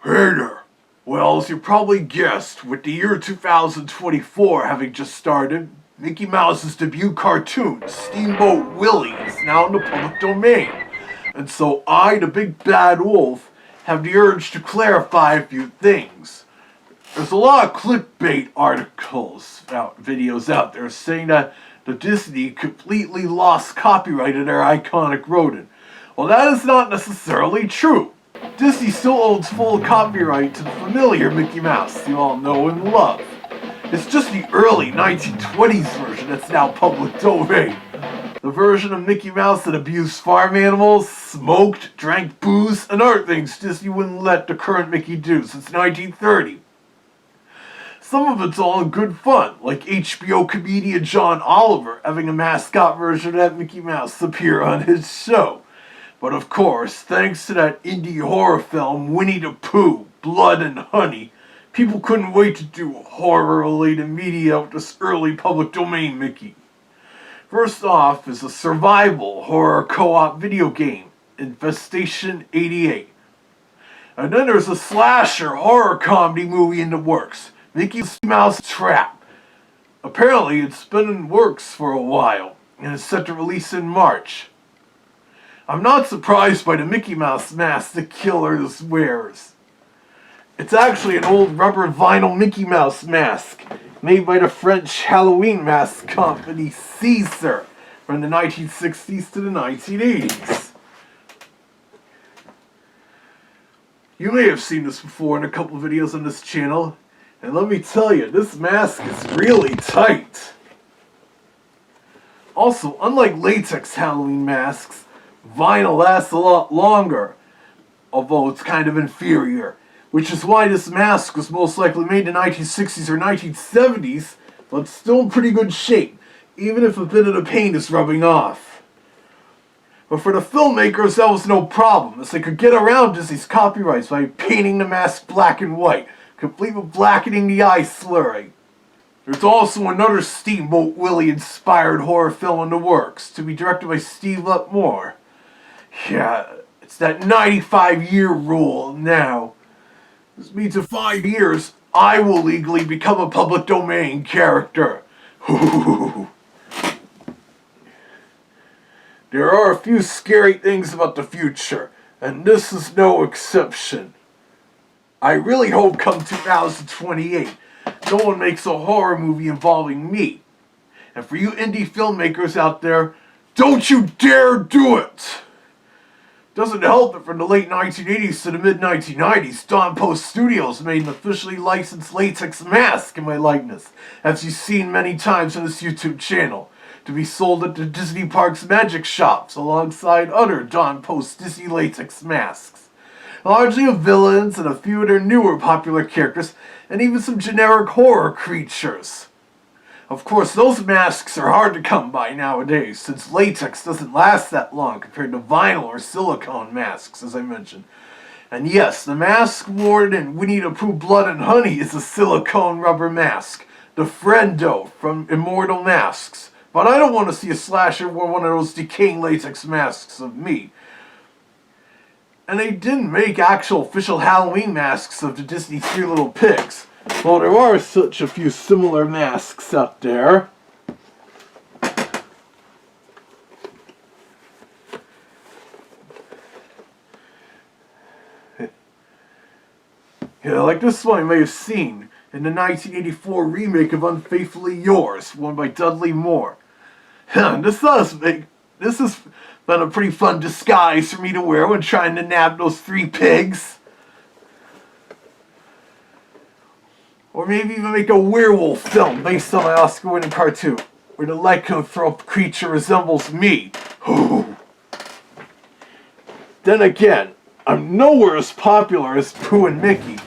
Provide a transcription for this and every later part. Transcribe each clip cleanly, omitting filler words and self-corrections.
Hey there. Well, as you probably guessed, with the year 2024 having just started, Mickey Mouse's debut cartoon, Steamboat Willie, is now in the public domain. And so I, the big bad wolf, have the urge to clarify a few things. There's a lot of clickbait articles, videos out there saying that the Disney completely lost copyright of their iconic rodent. Well, that is not necessarily true. Disney still owns full copyright to the familiar Mickey Mouse you all know and love. It's just the early 1920s version that's now public domain. The version of Mickey Mouse that abused farm animals, smoked, drank booze, and other things Disney wouldn't let the current Mickey do since 1930. Some of it's all in good fun, like HBO comedian John Oliver having a mascot version of that Mickey Mouse appear on his show. But of course, thanks to that indie horror film Winnie the Pooh, Blood and Honey, people couldn't wait to do horror-related media with this early public domain Mickey. First off is a survival horror co-op video game, Infestation 88. And then there's a slasher horror comedy movie in the works, Mickey's Mousetrap. Apparently it's been in works for a while, and is set to release in March. I'm not surprised by the Mickey Mouse mask the killer wears. It's actually an old rubber vinyl Mickey Mouse mask made by the French Halloween mask company Caesar from the 1960s to the 1980s. You may have seen this before in a couple of videos on this channel, and let me tell you, this mask is really tight. Also, unlike latex Halloween masks, vinyl lasts a lot longer, although it's kind of inferior, which is why this mask was most likely made in the 1960s or 1970s, but still in pretty good shape, even if a bit of the paint is rubbing off. But for the filmmakers, that was no problem, as they could get around Disney's copyrights by painting the mask black and white, complete with blackening the eye slurring. There's also another Steamboat Willie inspired horror film in the works, to be directed by Steve Lutmore. Yeah, it's that 95-year rule now. This means in 5 years, I will legally become a public domain character. There are a few scary things about the future, and this is no exception. I really hope come 2028, no one makes a horror movie involving me. And for you indie filmmakers out there, don't you dare do it! Doesn't help that from the late 1980s to the mid-1990s, Don Post Studios made an officially licensed latex mask in my likeness, as you've seen many times on this YouTube channel, to be sold at the Disney Parks magic shops alongside other Don Post Disney latex masks. Largely of villains and a few of their newer popular characters, and even some generic horror creatures. Of course, those masks are hard to come by nowadays, since latex doesn't last that long compared to vinyl or silicone masks, as I mentioned. And yes, the mask worn in Winnie the Pooh Blood and Honey is a silicone rubber mask, the Friendo from Immortal Masks. But I don't want to see a slasher wear one of those decaying latex masks of me. And they didn't make actual official Halloween masks of the Disney Three Little Pigs. Well, there are such a few similar masks out there. Yeah, like this one you may have seen in the 1984 remake of Unfaithfully Yours, won by Dudley Moore. This has been a pretty fun disguise for me to wear when trying to nab those 3 pigs. Or maybe even make a werewolf film based on my Oscar-winning cartoon, where the lycanthrope creature resembles me. Then again, I'm nowhere as popular as Pooh and Mickey,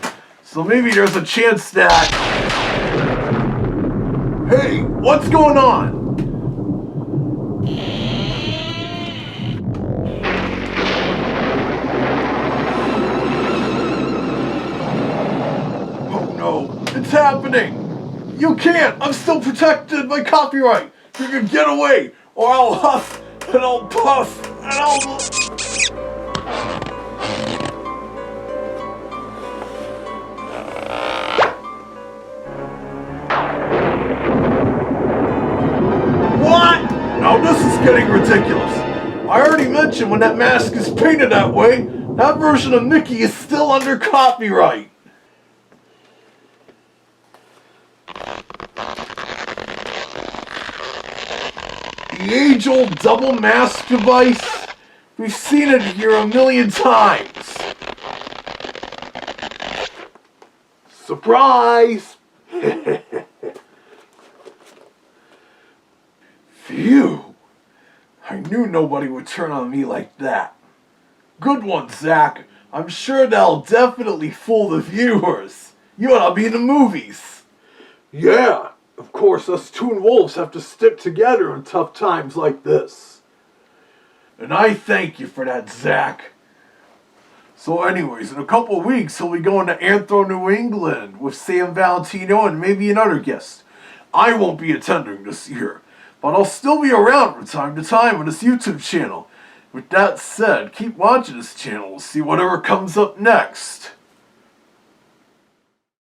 so maybe there's a chance that... Hey, what's going on? It's happening! You can't! I'm still protected by copyright! You can get away! Or I'll huff, and I'll puff, and I'll... getting ridiculous. I already mentioned when that mask is painted that way, that version of Mickey is still under copyright. The age-old double mask device? We've seen it here a million times. Surprise! Phew! I knew nobody would turn on me like that. Good one, Zach. I'm sure that'll definitely fool the viewers. You ought to be in the movies. Yeah, of course us Toon Wolves have to stick together in tough times like this. And I thank you for that, Zach. So anyways, in a couple of weeks, he'll be going to Anthro, New England with Sam Valentino and maybe another guest. I won't be attending this year, but I'll still be around from time to time on this YouTube channel. With that said, keep watching this channel to see whatever comes up next.